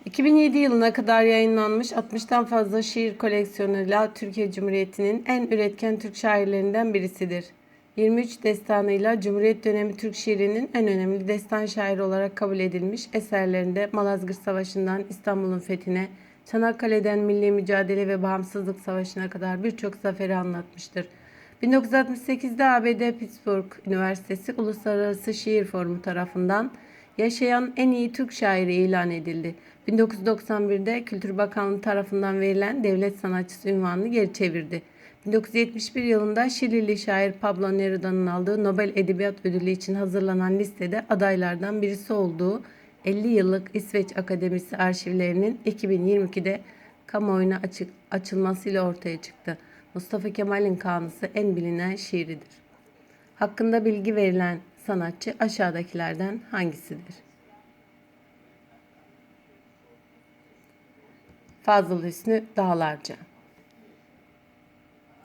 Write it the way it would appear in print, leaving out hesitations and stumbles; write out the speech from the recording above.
2007 yılına kadar yayınlanmış 60'tan fazla şiir koleksiyonuyla Türkiye Cumhuriyeti'nin en üretken Türk şairlerinden birisidir. 23 destanıyla Cumhuriyet dönemi Türk şiirinin en önemli destan şairi olarak kabul edilmiş, eserlerinde Malazgirt Savaşı'ndan İstanbul'un fethine, Çanakkale'den milli mücadele ve bağımsızlık savaşına kadar birçok zaferi anlatmıştır. 1968'de ABD Pittsburgh Üniversitesi Uluslararası Şiir Forumu tarafından yaşayan en iyi Türk şairi ilan edildi. 1991'de Kültür Bakanlığı tarafından verilen devlet sanatçısı unvanını geri çevirdi. 1971 yılında Şilili şair Pablo Neruda'nın aldığı Nobel Edebiyat Ödülü için hazırlanan listede adaylardan birisi olduğu 50 yıllık İsveç Akademisi arşivlerinin 2022'de kamuoyuna açılmasıyla ortaya çıktı. Mustafa Kemal'in Kanısı en bilinen şiiridir. Hakkında bilgi verilen sanatçı aşağıdakilerden hangisidir? Fazıl Hüsnü Dağlarca.